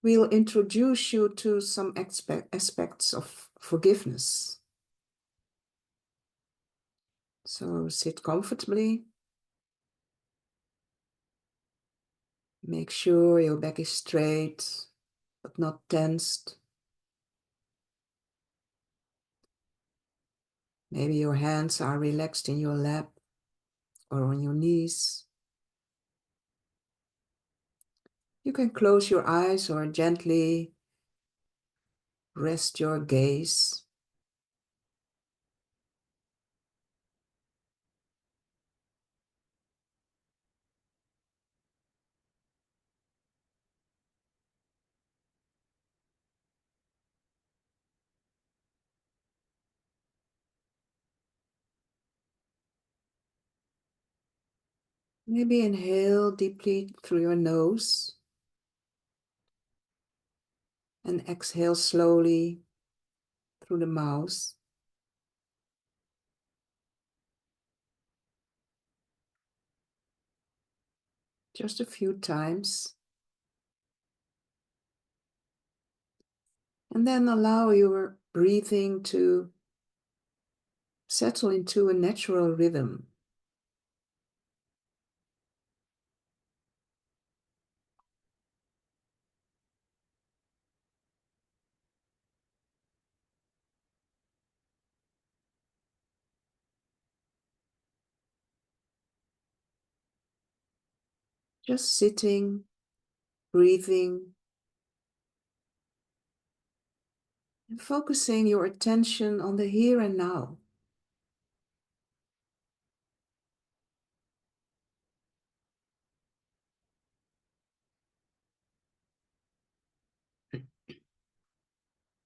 we'll introduce you to some aspects of forgiveness. So sit comfortably. Make sure your back is straight, but not tensed. Maybe your hands are relaxed in your lap or on your knees. You can close your eyes or gently rest your gaze. Maybe inhale deeply through your nose and exhale slowly through the mouth. Just a few times. And then allow your breathing to settle into a natural rhythm. Just sitting, breathing, and focusing your attention on the here and now.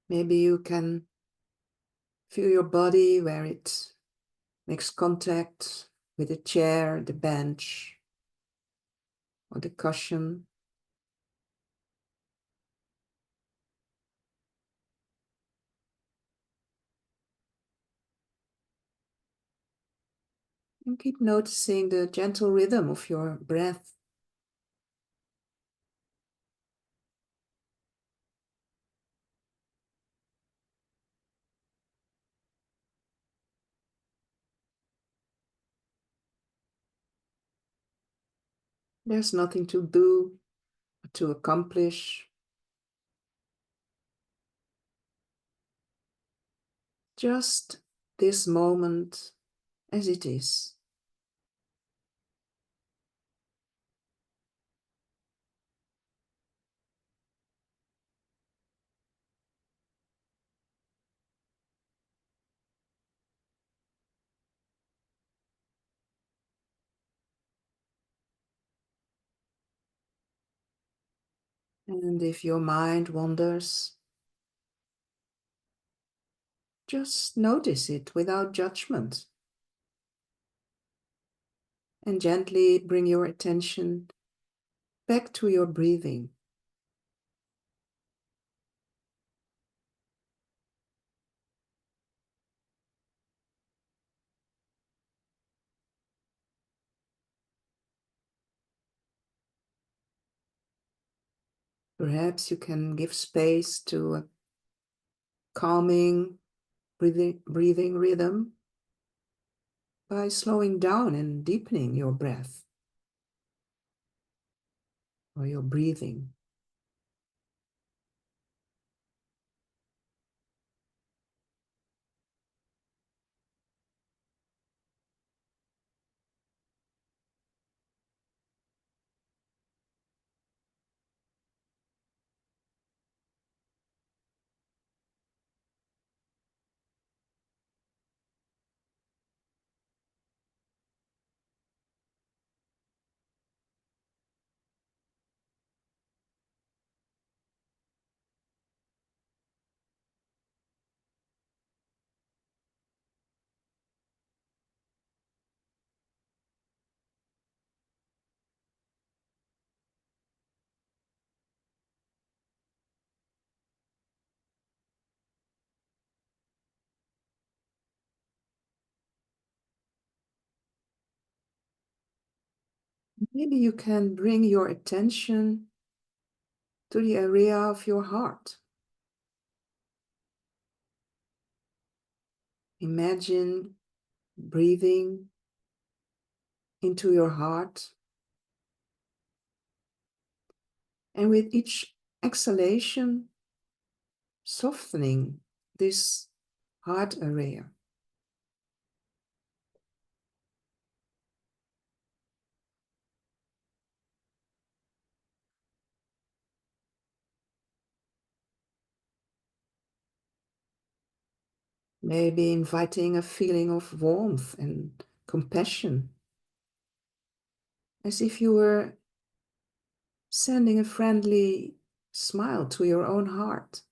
Maybe you can feel your body where it makes contact with the chair, the bench, or the cushion. And keep noticing the gentle rhythm of your breath. There's nothing to do, to accomplish. Just this moment as it is. And if your mind wanders, just notice it without judgment. And gently bring your attention back to your breathing. Perhaps you can give space to a calming breathing rhythm by slowing down and deepening your breath or your breathing. Maybe you can bring your attention to the area of your heart. Imagine breathing into your heart, and with each exhalation, softening this heart area. Maybe inviting a feeling of warmth and compassion, as if you were sending a friendly smile to your own heart.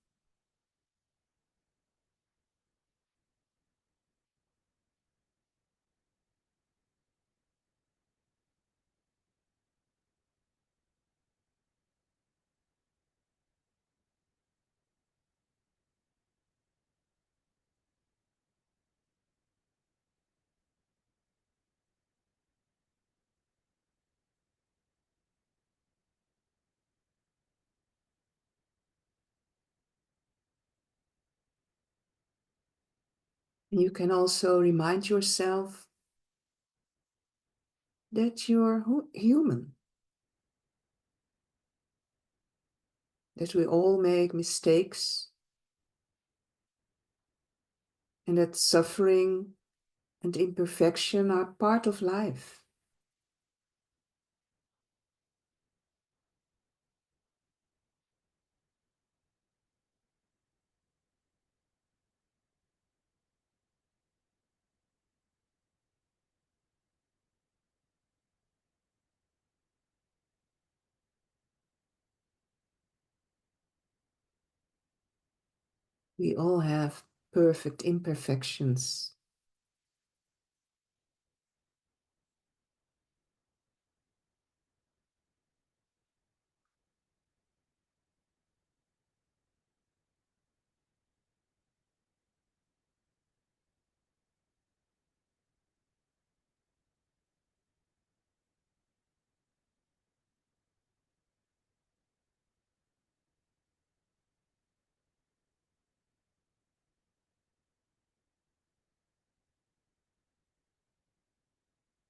You can also remind yourself that you're human, that we all make mistakes, and that suffering and imperfection are part of life. We all have perfect imperfections.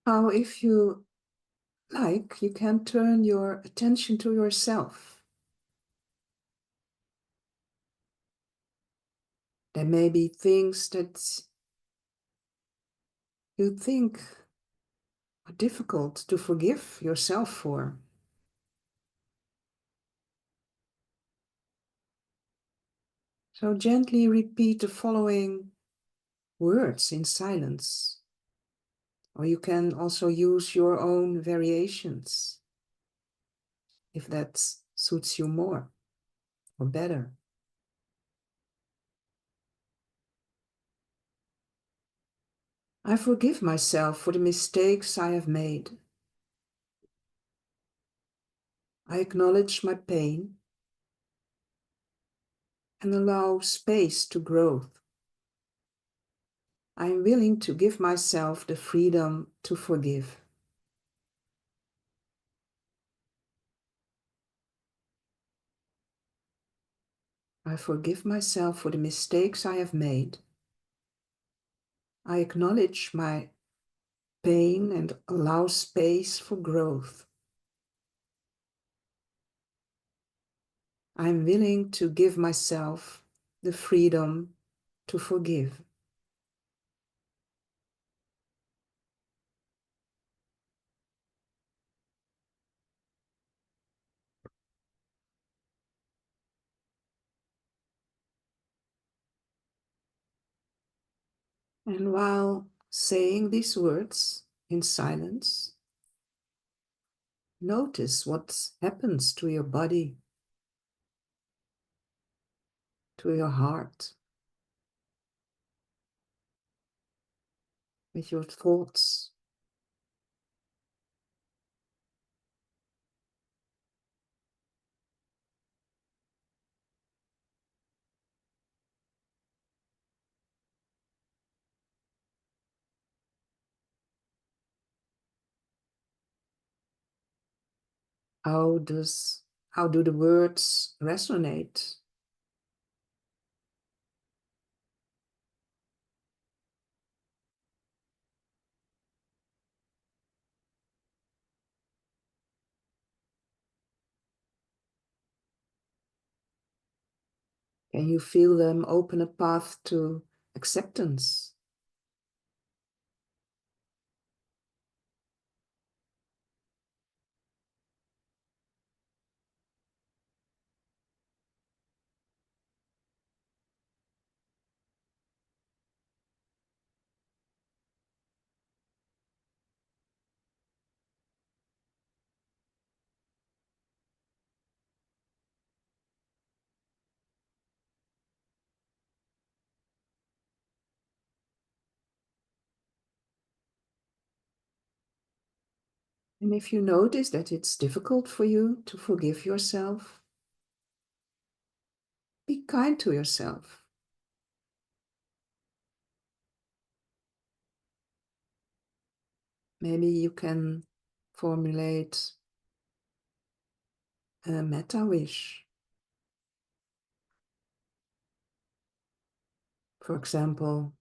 How, if you like, you can turn your attention to yourself. There may be things that you think are difficult to forgive yourself for. So gently repeat the following words in silence. Or you can also use your own variations, if that suits you more or better. I forgive myself for the mistakes I have made. I acknowledge my pain and allow space to growth. I am willing to give myself the freedom to forgive. I forgive myself for the mistakes I have made. I acknowledge my pain and allow space for growth. I am willing to give myself the freedom to forgive. And while saying these words in silence, notice what happens to your body, to your heart, with your thoughts. How does How do the words resonate? Can you feel them open a path to acceptance? And if you notice that it's difficult for you to forgive yourself, be kind to yourself. Maybe you can formulate a meta wish. For example,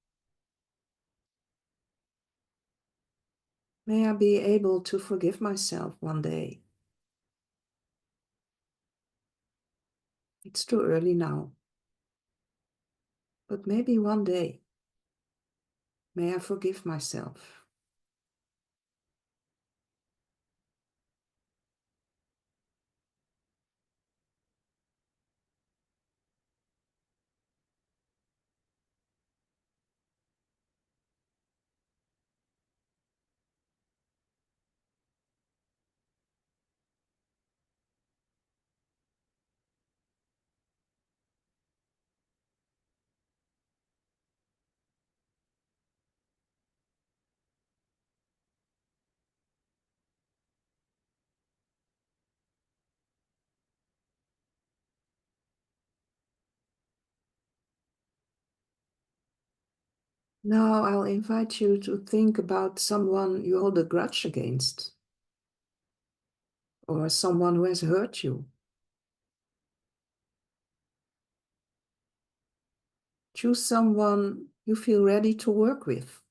may I be able to forgive myself one day. It's too early now, but maybe one day, may I forgive myself. Now I'll invite you to think about someone you hold a grudge against, or someone who has hurt you. Choose someone you feel ready to work with.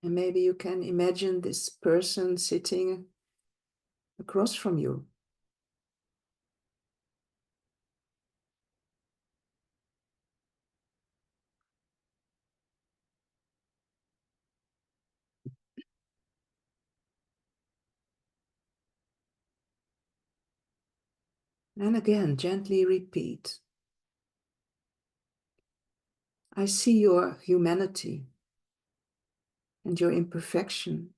And maybe you can imagine this person sitting across from you. And again, gently repeat. I see your humanity and your imperfection.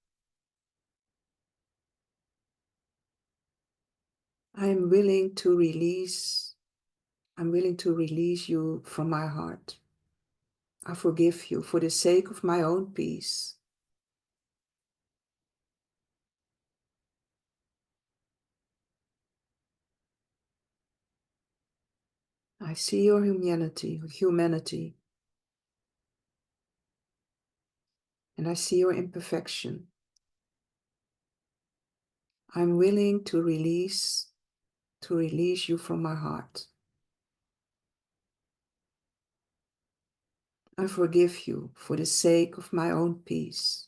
I'm willing to release you from my heart. I forgive you for the sake of my own peace. I see your humanity, and I see your imperfection. I'm willing to release you from my heart. I forgive you for the sake of my own peace.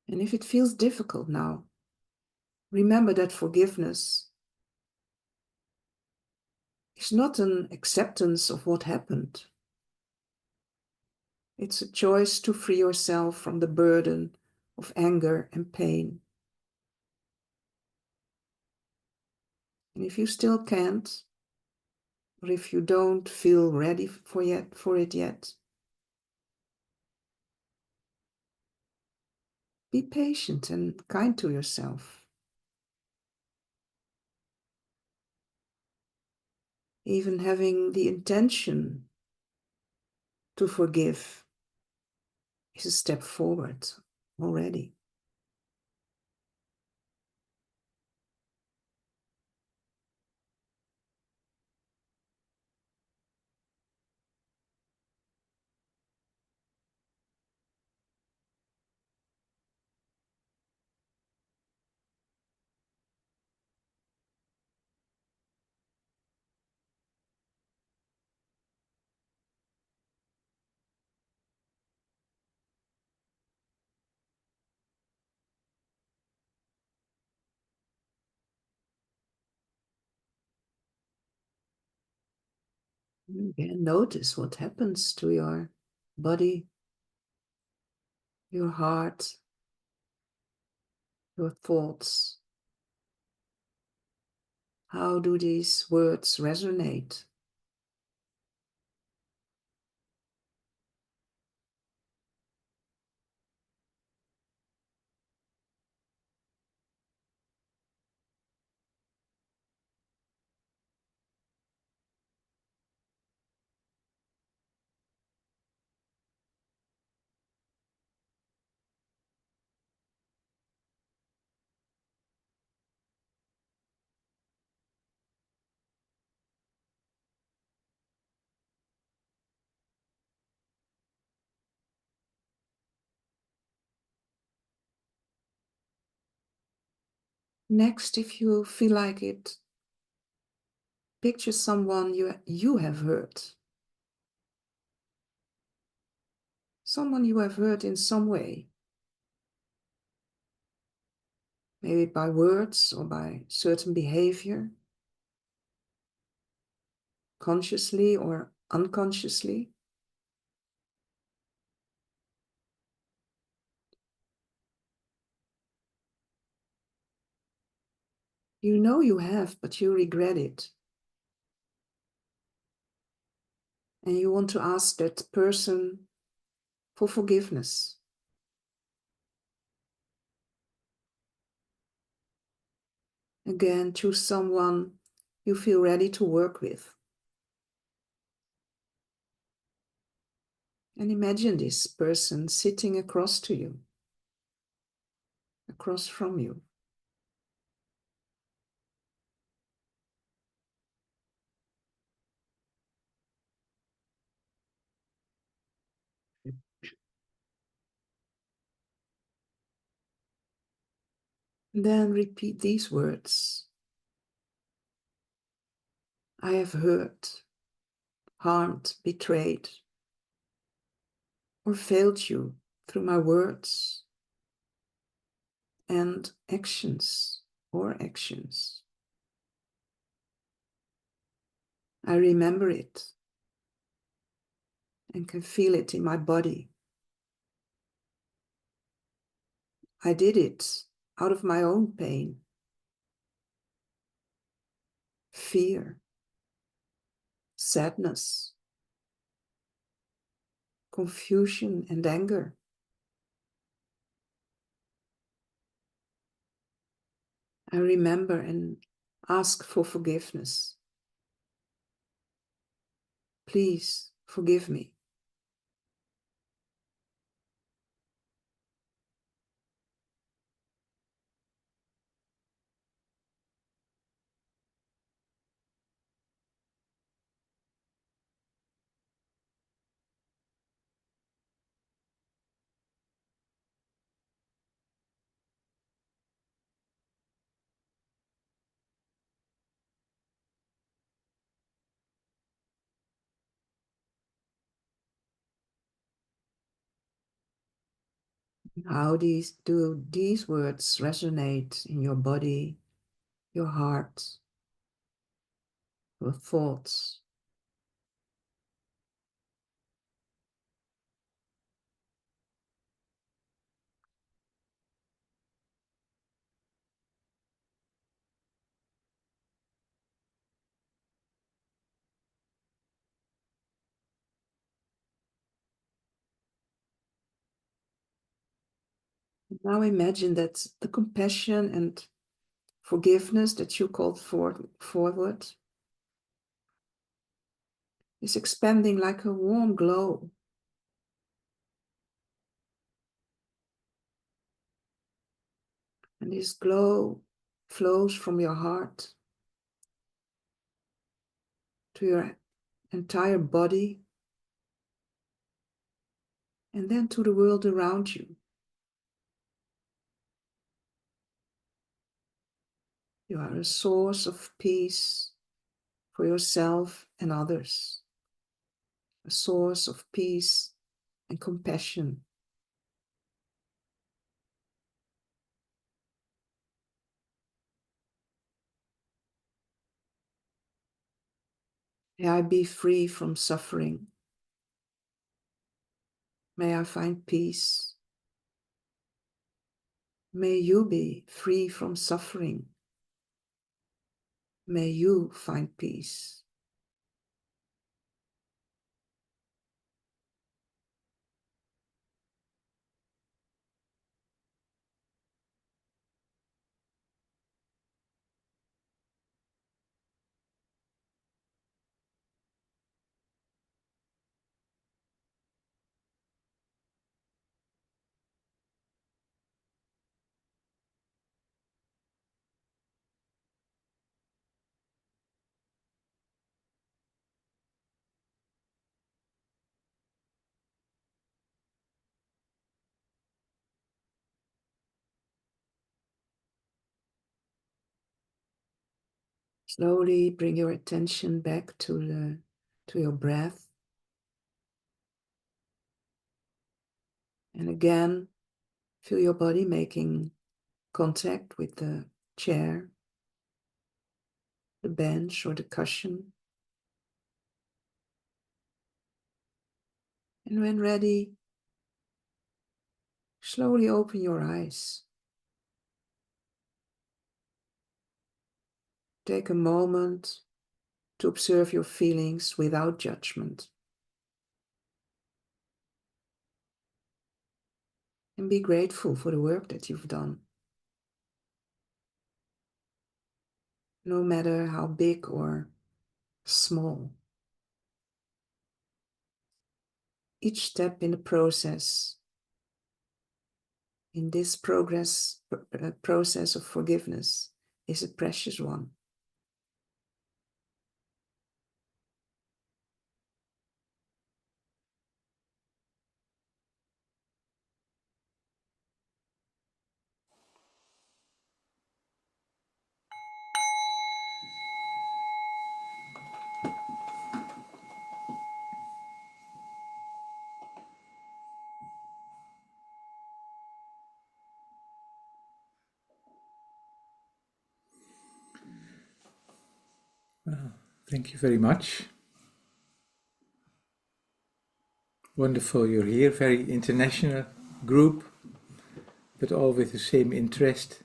And if it feels difficult now, remember that forgiveness is not an acceptance of what happened. It's a choice to free yourself from the burden of anger and pain. And if you still can't, or if you don't feel ready for it yet, be patient and kind to yourself. Even having the intention to forgive is a step forward already. Again, notice what happens to your body, your heart, your thoughts. How do these words resonate? Next, if you feel like it, picture someone you have hurt. Someone you have hurt in some way. Maybe by words or by certain behavior, consciously or unconsciously. You know you have, but you regret it. And you want to ask that person for forgiveness. Again, choose someone you feel ready to work with. And imagine this person sitting across to you, across from you. Then repeat these words. I have hurt, harmed, betrayed, or failed you through my words and actions or actions. I remember it and can feel it in my body. I did it out of my own pain, fear, sadness, confusion, and anger. I remember and ask for forgiveness. Please forgive me. How do these words resonate in your body, your heart, your thoughts? Now imagine that the compassion and forgiveness that you called forward is expanding like a warm glow. And this glow flows from your heart to your entire body and then to the world around you. You are a source of peace for yourself and others, a source of peace and compassion. May I be free from suffering. May I find peace. May you be free from suffering. May you find peace. Slowly bring your attention back to your breath. And again, feel your body making contact with the chair, the bench, or the cushion. And when ready, slowly open your eyes. Take a moment to observe your feelings without judgment. And be grateful for the work that you've done. No matter how big or small. Each step in the process, in this process of forgiveness, is a precious one. Well, thank you very much. Wonderful you're here, very international group, but all with the same interest.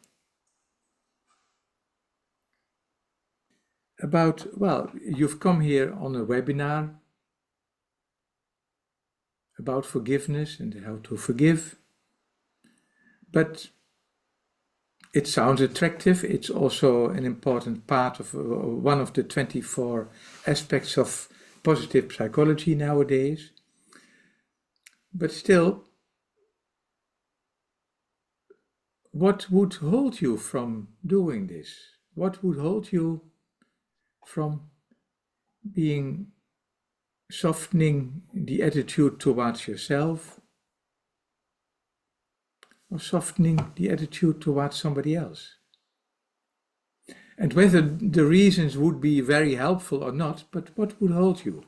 Well, you've come here on a webinar about forgiveness and how to forgive, but it sounds attractive. It's also an important part of one of the 24 aspects of positive psychology nowadays. But still, what would hold you from doing this? What would hold you from softening the attitude towards yourself or softening the attitude towards somebody else? And whether the reasons would be very helpful or not, but what would hold you?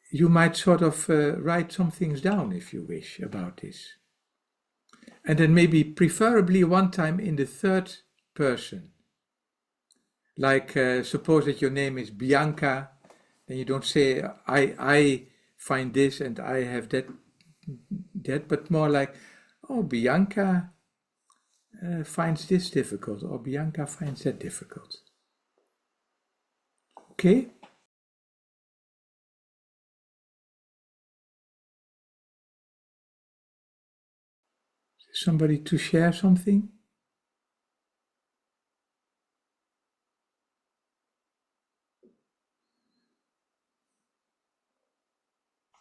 You might sort of write some things down if you wish about this. And then maybe preferably one time in the third person. Like suppose that your name is Bianca, then you don't say I find this and I have that, but more like, oh, Bianca finds this difficult, or Bianca finds that difficult. Okay? Somebody to share something?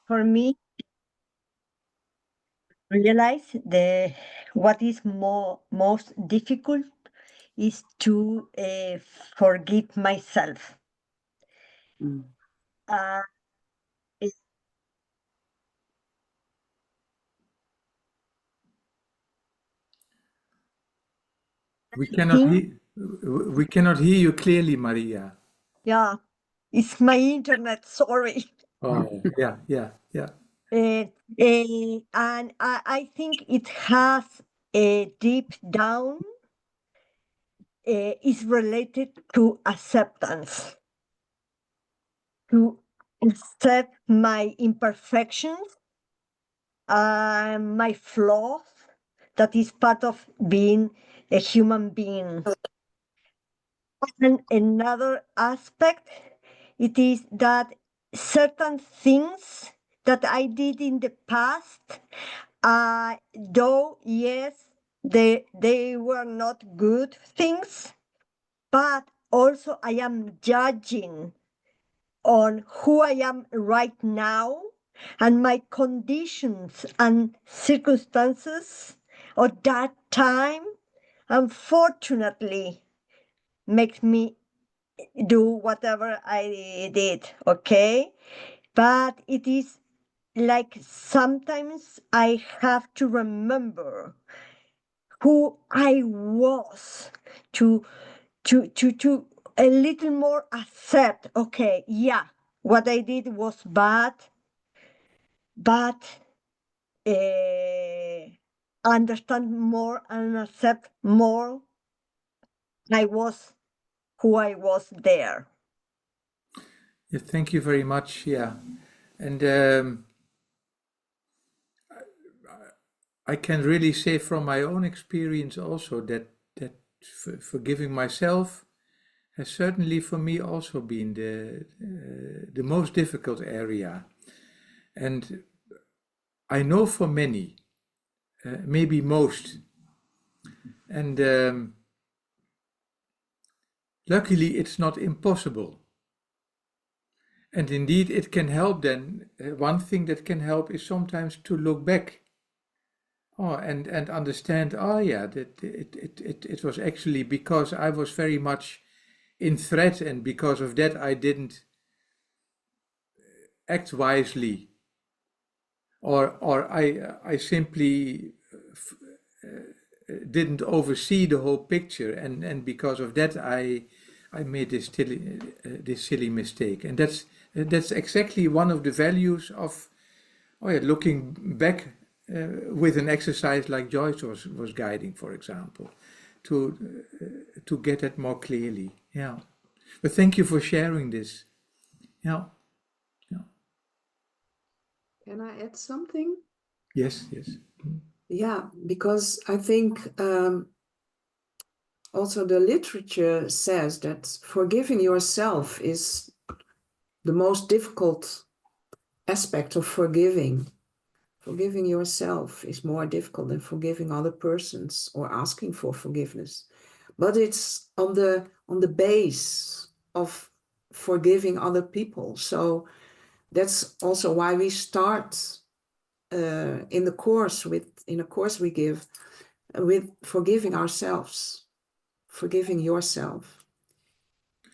For me, realize what is most difficult is to forgive myself. It- We cannot hear you clearly, Maria. Yeah, it's my internet. Sorry. Oh, yeah. And I think it has a deep down is related to acceptance. to accept my imperfections, my flaws. That is part of being a human being. And another aspect, it is that certain things that I did in the past, though yes, they were not good things, but also I am judging on who I am right now and my conditions and circumstances of that time, unfortunately, makes me do whatever I did, okay? But it is like sometimes I have to remember who I was to a little more accept, okay, yeah, what I did was bad, but understand more and accept more I was who I was there. Yeah, thank you very much. Yeah, and I can really say from my own experience also that forgiving myself has certainly for me also been the most difficult area, and I know for many, maybe most, and luckily it's not impossible. And indeed, it can help then. One thing that can help is sometimes to look back. Oh, and understand, oh yeah, that it was actually because I was very much in threat, and because of that I didn't act wisely, or I simply didn't oversee the whole picture, and because of that I made this silly mistake. And that's exactly one of the values of, oh yeah, looking back with an exercise like Joyce was guiding, for example, to get it more clearly. Yeah. But thank you for sharing this. Yeah. Yeah. Can I add something? Yes, yes. Yeah, because I think also the literature says that forgiving yourself is the most difficult aspect of forgiving. Forgiving yourself is more difficult than forgiving other persons or asking for forgiveness. But it's on the base of forgiving other people. So that's also why we start in a course we give with forgiving ourselves, forgiving yourself.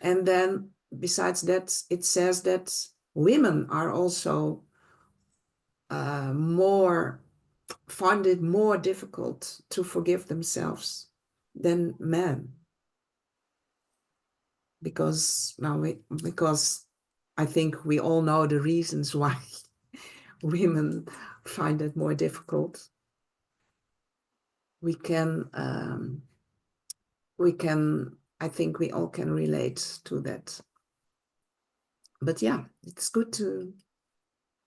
And then besides that, it says that women are also find it more difficult to forgive themselves than men, because I think we all know the reasons why women find it more difficult. We can I think we all can relate to that. But yeah, it's good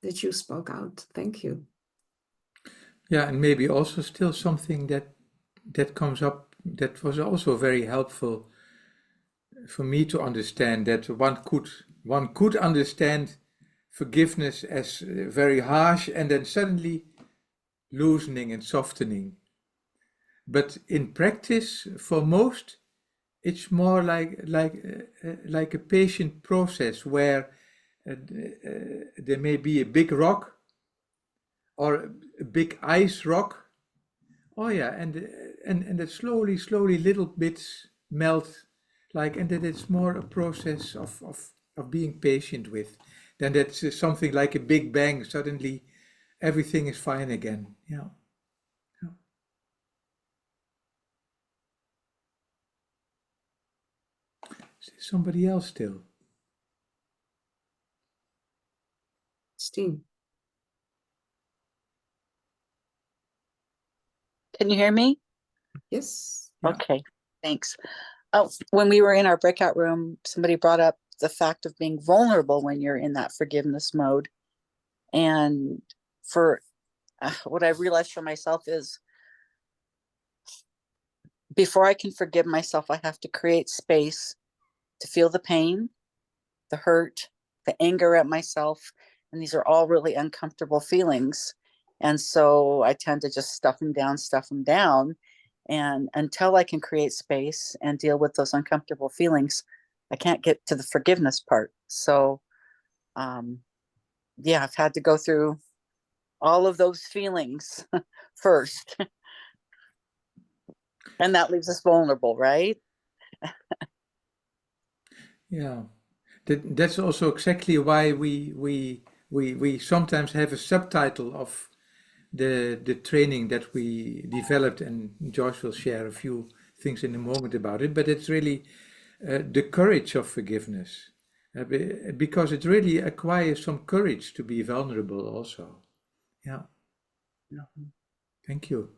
that you spoke out. Thank you. Yeah, and maybe also still something that comes up that was also very helpful for me to understand, that one could understand forgiveness as very harsh and then suddenly loosening and softening. But in practice, for most, it's more like a patient process where there may be a big rock or a big ice rock. Oh yeah, and that slowly little bits melt, and that it's more a process of being patient with, than that's something like a big bang. Suddenly, everything is fine again. Yeah. Yeah. Is there somebody else still? Steve. Can you hear me? Yes. Yeah. Okay, thanks. Oh, when we were in our breakout room, somebody brought up the fact of being vulnerable when you're in that forgiveness mode. And for what I realized for myself is, before I can forgive myself, I have to create space to feel the pain, the hurt, the anger at myself. And these are all really uncomfortable feelings. And so I tend to just stuff them down. And until I can create space and deal with those uncomfortable feelings, I can't get to the forgiveness part. So, yeah, I've had to go through all of those feelings first. And that leaves us vulnerable, right? Yeah, that's also exactly why we sometimes have a subtitle of the training that we developed, and Joyce will share a few things in a moment about it. But it's really the courage of forgiveness, because it really acquires some courage to be vulnerable also. Yeah, thank you.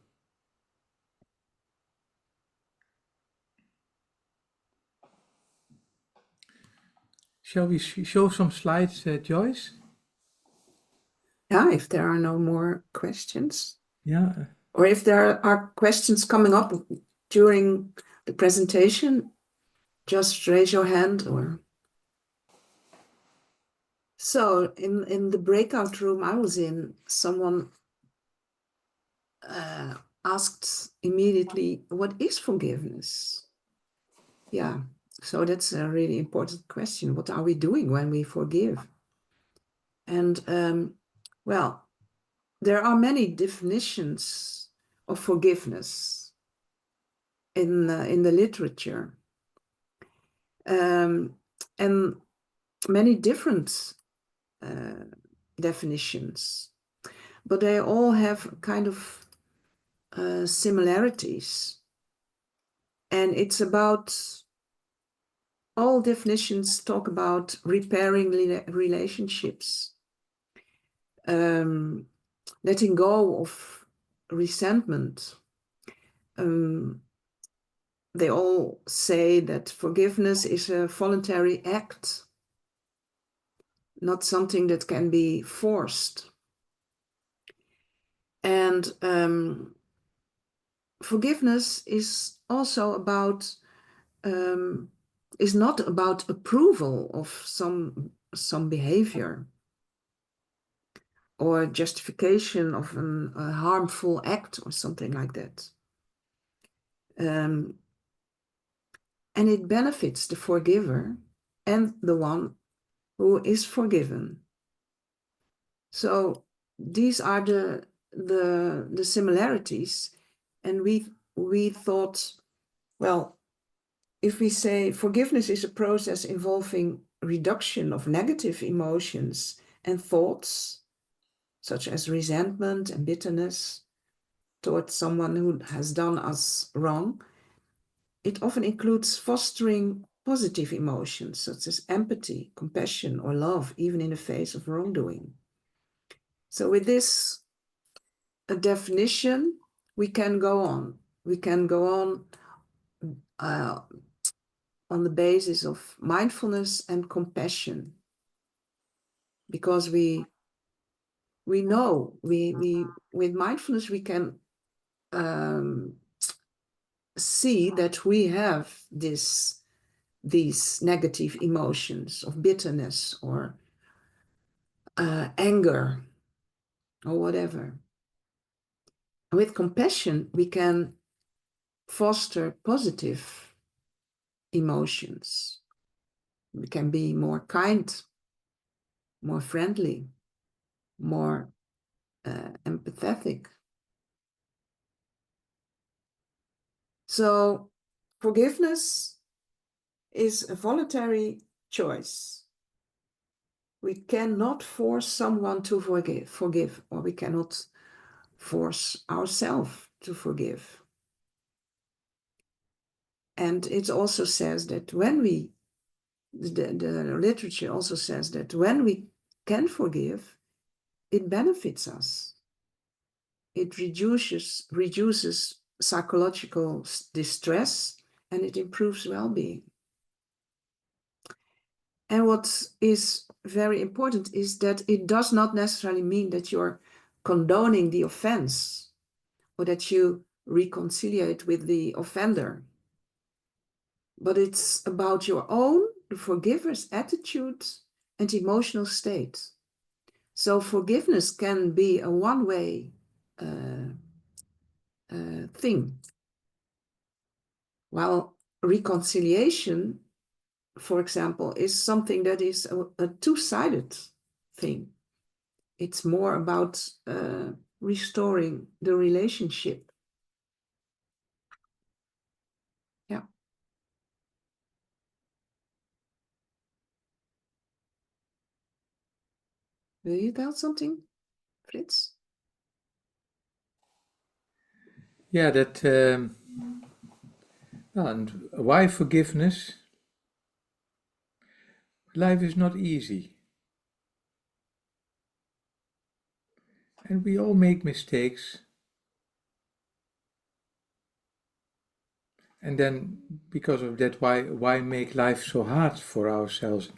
Shall we show some slides, Joyce? Yeah, if there are no more questions. Yeah. Or if there are questions coming up during the presentation, just raise your hand. Or so in the breakout room I was in, someone asked immediately, what is forgiveness? Yeah, so that's a really important question. What are we doing when we forgive? And well, there are many definitions of forgiveness in the literature, and many different definitions, but they all have kind of similarities. And it's about, all definitions talk about repairing relationships, letting go of resentment. They all say that forgiveness is a voluntary act, not something that can be forced. And forgiveness is also about, is not about approval of some behavior or justification of a harmful act or something like that. And it benefits the forgiver and the one who is forgiven. So these are the similarities. And we thought, well, if we say forgiveness is a process involving reduction of negative emotions and thoughts, such as resentment and bitterness towards someone who has done us wrong, it often includes fostering positive emotions such as empathy, compassion, or love, even in the face of wrongdoing. So with this definition, we can go on. We can go on the basis of mindfulness and compassion, because we know with mindfulness we can see that we have these negative emotions of bitterness or anger or whatever. With compassion, we can foster positive emotions. We can be more kind, more friendly, more empathetic. So forgiveness is a voluntary choice. We cannot force someone to forgive, or we cannot force ourselves to forgive. And it also says that when we, the literature also says that when we can forgive, it benefits us. It reduces psychological distress, and it improves well-being. And what is very important is that it does not necessarily mean that you're condoning the offense or that you reconciliate with the offender. But it's about your own, the forgiver's attitude and emotional state. So forgiveness can be a one-way thing, while reconciliation, for example, is something that is a two-sided thing. It's more about restoring the relationship. Yeah. Will you tell something, Frits? Yeah, that, well, and why forgiveness? Life is not easy. And we all make mistakes. And then, because of that, why make life so hard for ourselves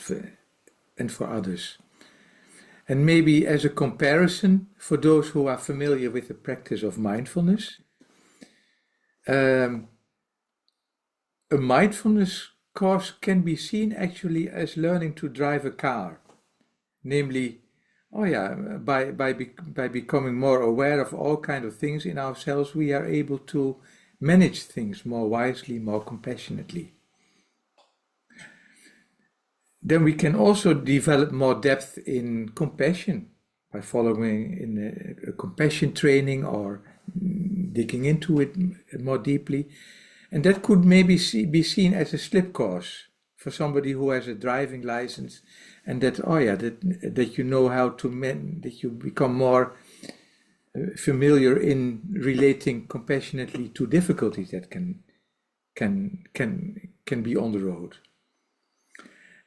and for others? And maybe as a comparison, for those who are familiar with the practice of mindfulness, a mindfulness course can be seen actually as learning to drive a car. Namely, by becoming more aware of all kinds of things in ourselves, we are able to manage things more wisely, more compassionately. Then we can also develop more depth in compassion by following in a compassion training or digging into it more deeply. And that could maybe be seen as a slip course for somebody who has a driving license, and that that you know how to that you become more familiar in relating compassionately to difficulties that can be on the road.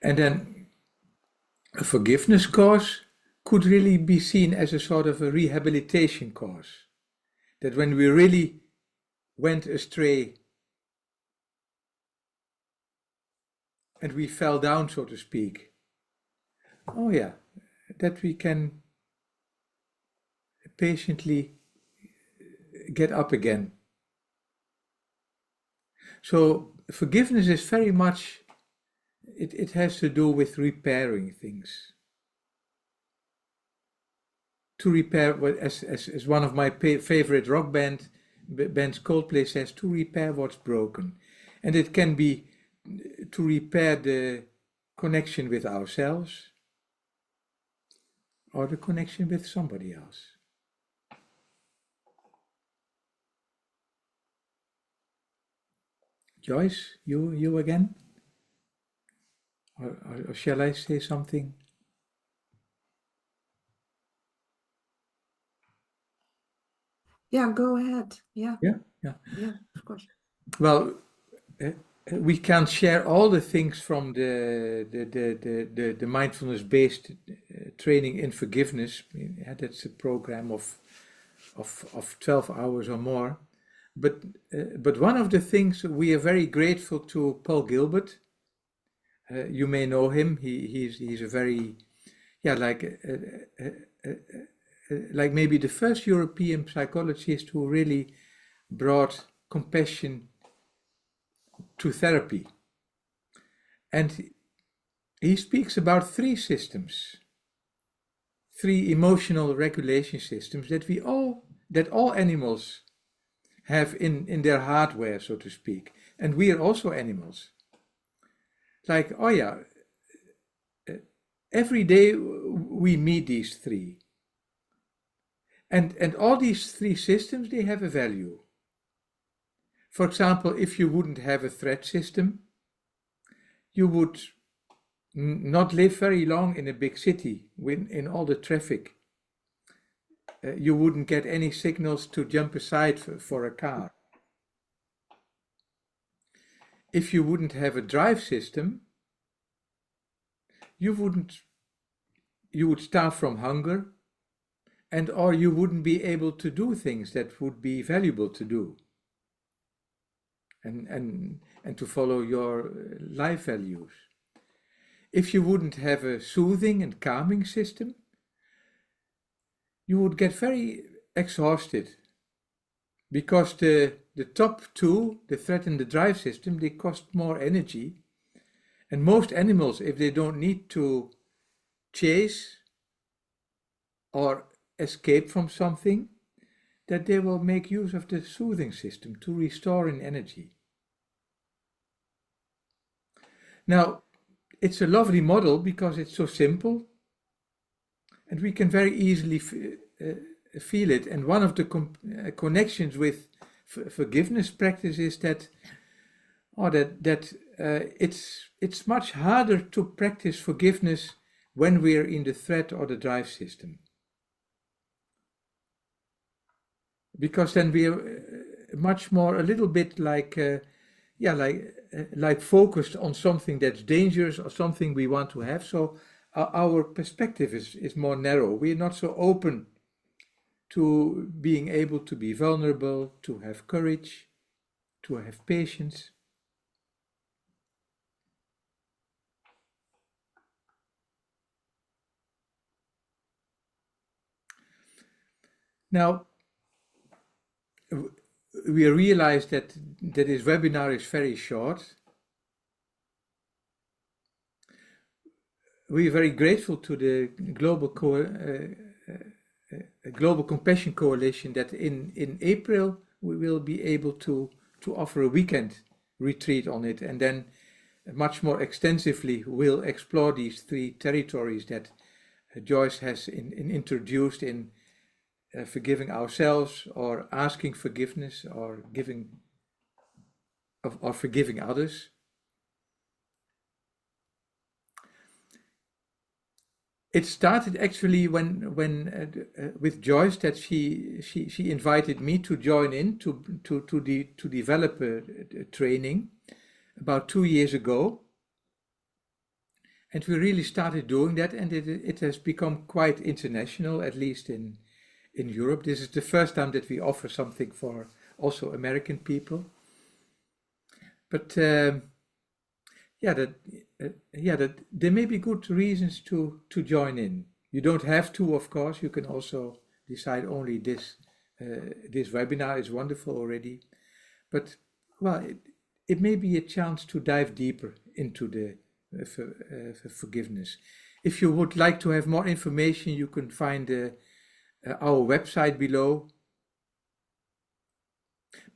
And then a forgiveness course could really be seen as a sort of a rehabilitation course. That when we really went astray and we fell down, so to speak, that we can patiently get up again. So forgiveness is very much, it has to do with repairing things. To repair, as one of my favorite rock bands Coldplay says, to repair what's broken. And it can be to repair the connection with ourselves or the connection with somebody else. Joyce, you again? Or shall I say something? Yeah, go ahead. Yeah, Yeah. of course. Well, we can't share all the things from the mindfulness-based training in forgiveness. That's a program of 12 hours or more. But one of the things, we are very grateful to Paul Gilbert. You may know him. He's a very, like maybe the first European psychologist who really brought compassion to therapy. And he speaks about three systems, three emotional regulation systems that all animals have in their hardware, so to speak. And we are also animals. Like, every day we meet these three. And all these three systems, they have a value. For example, if you wouldn't have a threat system, you would not live very long in a big city in all the traffic. You wouldn't get any signals to jump aside for a car. If you wouldn't have a drive system, you would starve from hunger, or you wouldn't be able to do things that would be valuable to do and to follow your life values. if you wouldn't have a soothing and calming system, you would get very exhausted, because the top two, the threat and the drive system, they cost more energy. And most animals, if they don't need to chase or escape from something, that they will make use of the soothing system to restore in energy. Now, it's a lovely model because it's so simple, and we can very easily feel it. And one of the connections with forgiveness practice is that it's much harder to practice forgiveness when we're in the threat or the drive system, because then we're much more a little bit like focused on something that's dangerous or something we want to have. So our perspective is more narrow. We're not so open to being able to be vulnerable, to have courage, to have patience. Now, we realize that this webinar is very short. We are very grateful to the Global Compassion Coalition that in April we will be able to offer a weekend retreat on it, and then much more extensively we'll explore these 3 territories that Joyce has introduced in forgiving ourselves, or asking forgiveness, or forgiving others. It started actually when with Joyce, that she invited me to join in to develop a training about 2 years ago, and we really started doing that, and it has become quite international, at least in Europe. This is the first time that we offer something for also American people. But there may be good reasons to join in. You don't have to, of course. You can also decide only this webinar is wonderful already. But well, it may be a chance to dive deeper into the forgiveness. If you would like to have more information, you can find our website below.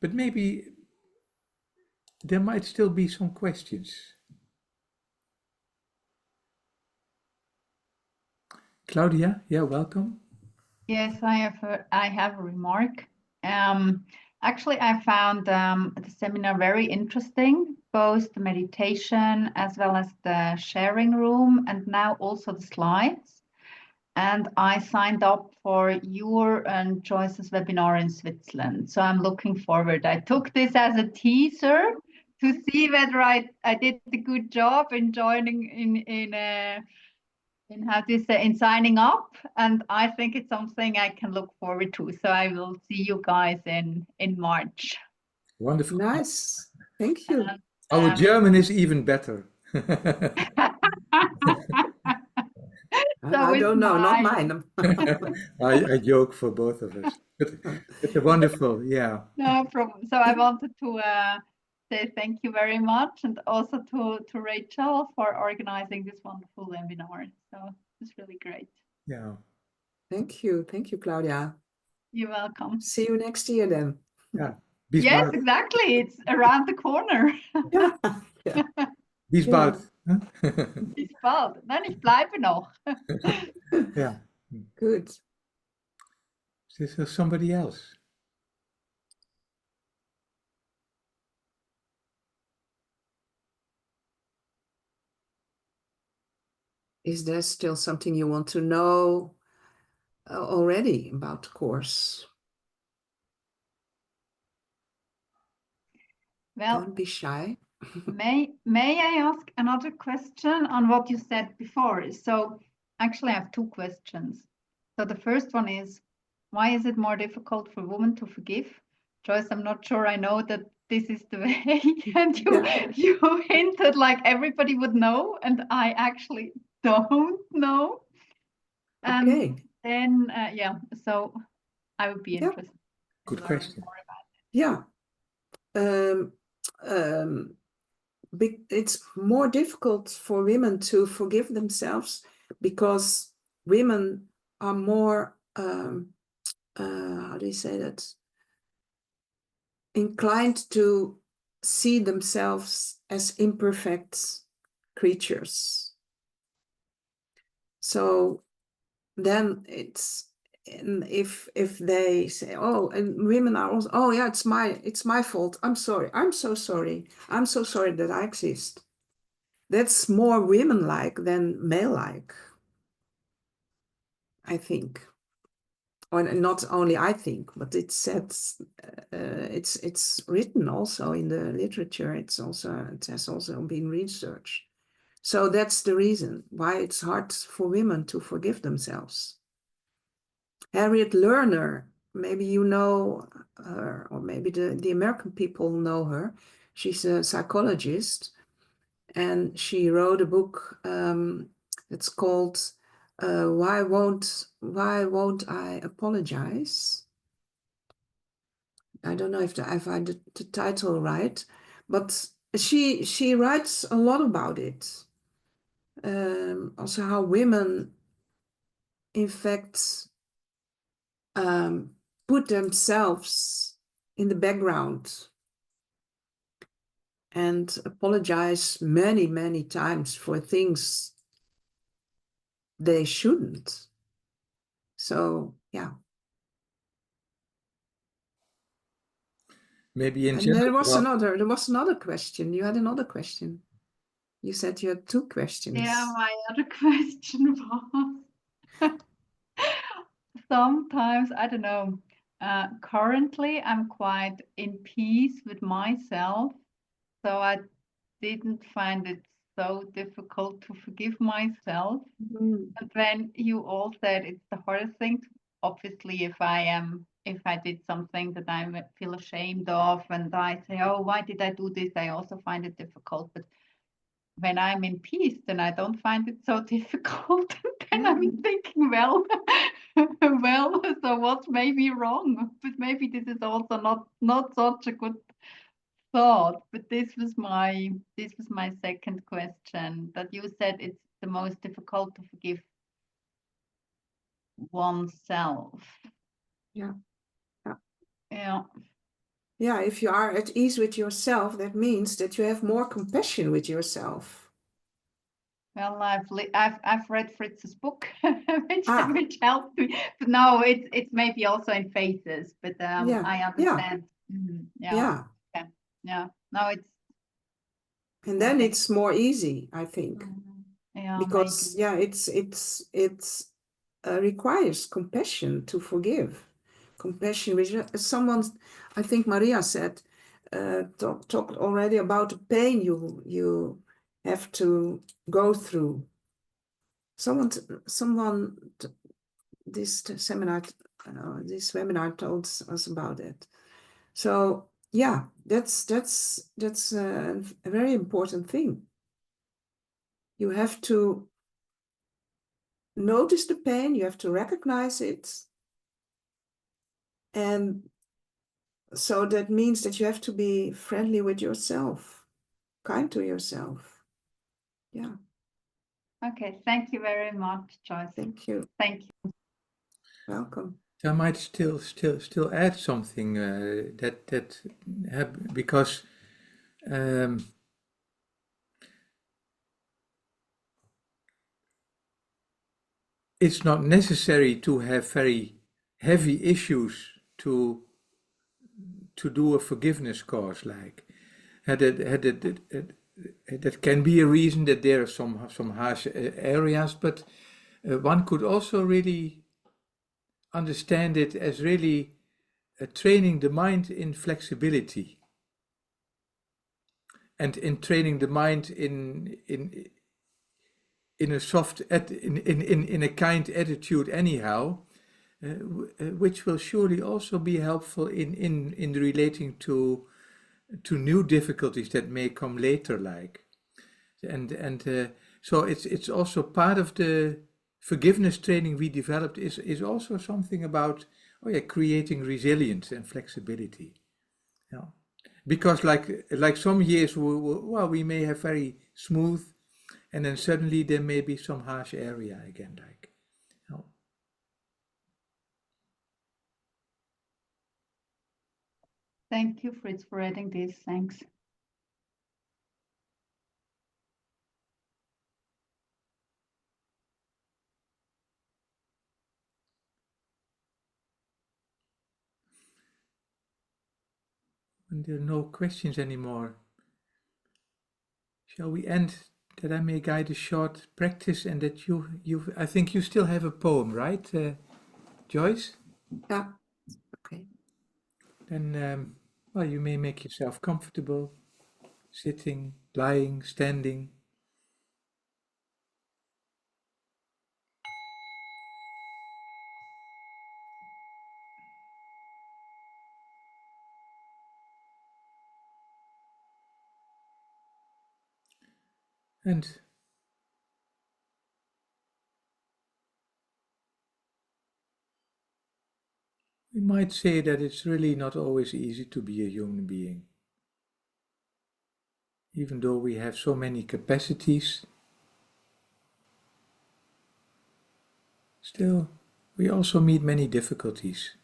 But maybe there might still be some questions. Claudia, yeah, welcome. Yes, I have a remark. Actually, I found the seminar very interesting, both the meditation as well as the sharing room, and now also the slides. And I signed up for your and Joyce's webinar in Switzerland. So I'm looking forward. I took this as a teaser to see whether I did a good job in joining in signing up, and I think it's something I can look forward to. So I will see you guys in March. Wonderful. Nice. Thank you. Our German is even better. I don't know, not mine. I joke for both of us. But it's wonderful, yeah. No problem. So I wanted to say thank you very much, and also to Rachel for organizing this wonderful webinar. So it's really great. Yeah. Thank you, Claudia. You're welcome. See you next year then. Yeah. Yes, exactly. It's around the corner. Ja. Ja. Bis bald. Bis bald. Nein, ich bleibe noch. Yeah. Good. Is there somebody else? Is there still something you want to know already about the course? Well, don't be shy. may I ask another question on what you said before? So actually I have 2 questions. So the first one is, why is it more difficult for women to forgive? Joyce, I'm not sure I know that this is the way, and Yeah. you hinted like everybody would know, and I actually don't know. And Okay. then yeah, so I would be Yeah. interested in Good learning question. more about it. Yeah. It's more difficult for women to forgive themselves because women are more, how do you say that, inclined to see themselves as imperfect creatures. So then and if they say, oh, and women are also, oh yeah, it's my fault, I'm sorry, I'm so sorry that I exist. That's more women-like than male-like, I think. Or not only I think, but it says it's written also in the literature. It has also been researched. So that's the reason why it's hard for women to forgive themselves. Harriet Lerner, maybe you know her, or maybe the American people know her. She's a psychologist, and she wrote a book. It's called "Why Won't I Apologize?" I don't know if I find the title right, but she writes a lot about it. Also, how women, in fact, put themselves in the background and apologize many, many times for things they shouldn't. So, yeah. Maybe in And there was general, another question. You had another question. You said you had two questions. Yeah, my other question was sometimes, I don't know, currently I'm quite in peace with myself, so I didn't find it so difficult to forgive myself. Mm. And then you all said it's the hardest thing. Obviously, if I did something that I feel ashamed of, and I say, oh, why did I do this? I also find it difficult. But when I'm in peace, then I don't find it so difficult. Then I'm thinking, well, well, so what may be wrong? But maybe this is also not such a good thought. But this was my second question, that you said it's the most difficult to forgive oneself. Yeah. Yeah. Yeah, if you are at ease with yourself, that means that you have more compassion with yourself. Well, I've read Fritz's book, which Ah, which helped me. But no, it's maybe also in phases. But yeah, I yeah, understand. Yeah. yeah. Okay. Yeah. No, it's And then okay. it's more easy, I think, Yeah, because maybe. yeah, it's requires compassion to forgive. Compassion, which someone, I think Maria said, talked already about the pain you have to go through. Someone, this seminar, this webinar told us about it. So yeah, that's a very important thing. You have to notice the pain, you have to recognize it. And so that means that you have to be friendly with yourself, kind to yourself. Yeah, Okay. Thank you very much, Joyce. thank you. Thank you. Welcome. I might still add something because it's not necessary to have very heavy issues to do a forgiveness course. Like that can be a reason that there are some harsh areas, but one could also really understand it as really training the mind in flexibility and in training the mind in a soft in a kind attitude anyhow, which will surely also be helpful in relating to to new difficulties that may come later, like. So it's also part of the forgiveness training we developed is also something about creating resilience and flexibility. Yeah. Because like some years we may have very smooth, and then suddenly there may be some harsh area again, like. Yeah. Thank you, Fritz, for adding this. Thanks. When there are no questions anymore, shall we end that I may guide a short practice, and that I think you still have a poem, right, Joyce? Yeah. Okay. Then, you may make yourself comfortable, sitting, lying, standing. And we might say that it's really not always easy to be a human being. Even though we have so many capacities, still we also meet many difficulties.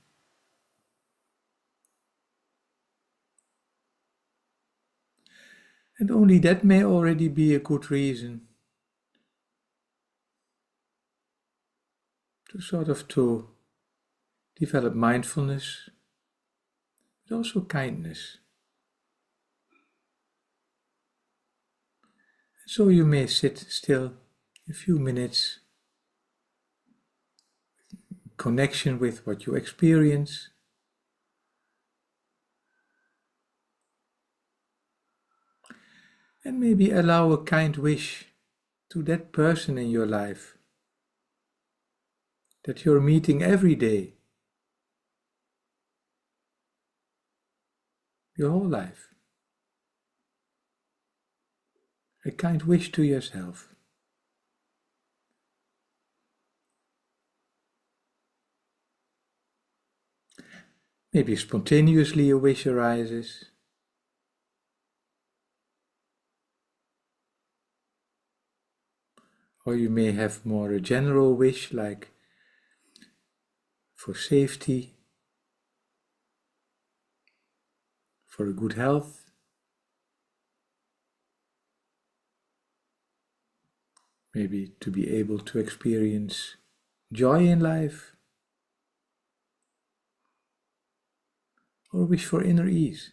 And only that may already be a good reason to develop mindfulness, but also kindness. So you may sit still a few minutes, connection with what you experience. And maybe allow a kind wish to that person in your life that you're meeting every day, your whole life. A kind wish to yourself. Maybe spontaneously a wish arises. Or you may have more a general wish, like for safety, for a good health, maybe to be able to experience joy in life, or wish for inner ease.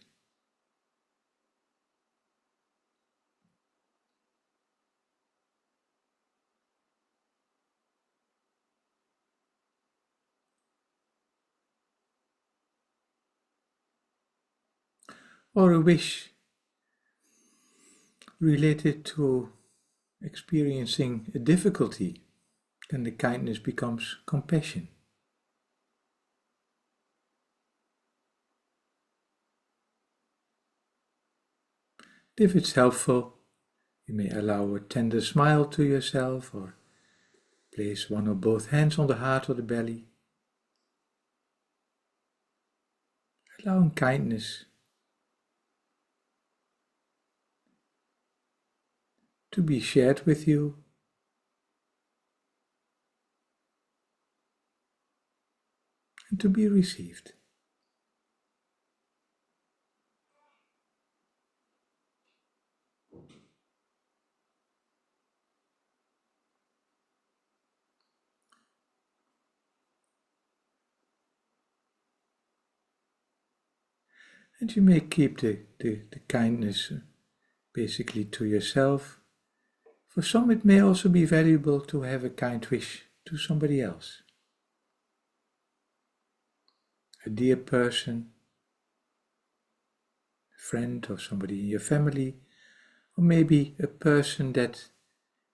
Or a wish related to experiencing a difficulty, then the kindness becomes compassion. If it's helpful, you may allow a tender smile to yourself, or place one or both hands on the heart or the belly, allowing kindness to be shared with you, and to be received. And you may keep the kindness basically to yourself. For some, it may also be valuable to have a kind wish to somebody else. A dear person, a friend, or somebody in your family, or maybe a person that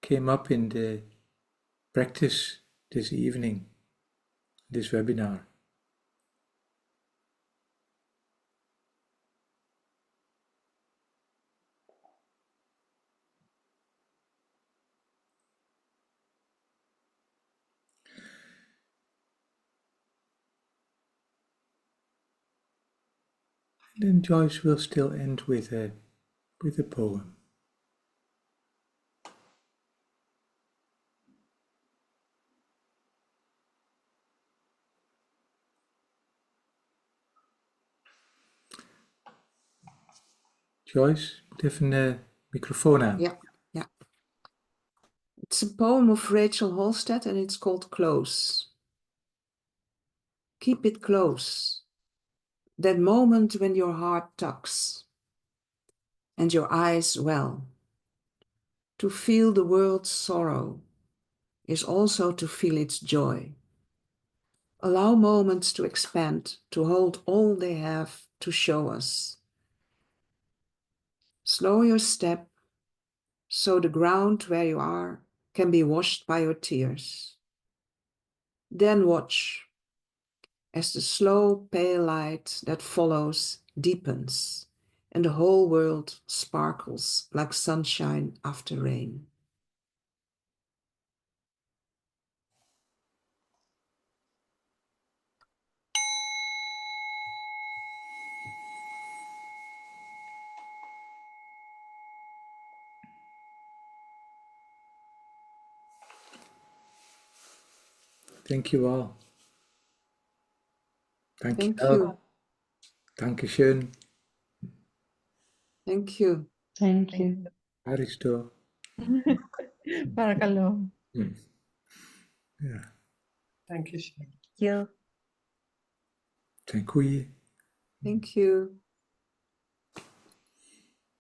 came up in the practice this evening, this webinar. Then Joyce will still end with a poem. Joyce, moet even een microfoon aan. Yeah, yeah. It's a poem of Rachel Holstead and it's called Close. Keep it close. That moment when your heart tucks and your eyes well. To feel the world's sorrow is also to feel its joy. Allow moments to expand, to hold all they have to show us. Slow your step so the ground where you are can be washed by your tears. Then watch as the slow pale light that follows deepens and the whole world sparkles like sunshine after rain. Thank you all. Thank Dankjewel. you. Dankeschön. Thank you. Thank you. Aristo. Barakallah. Ja, You. zijn koeien. Thank you.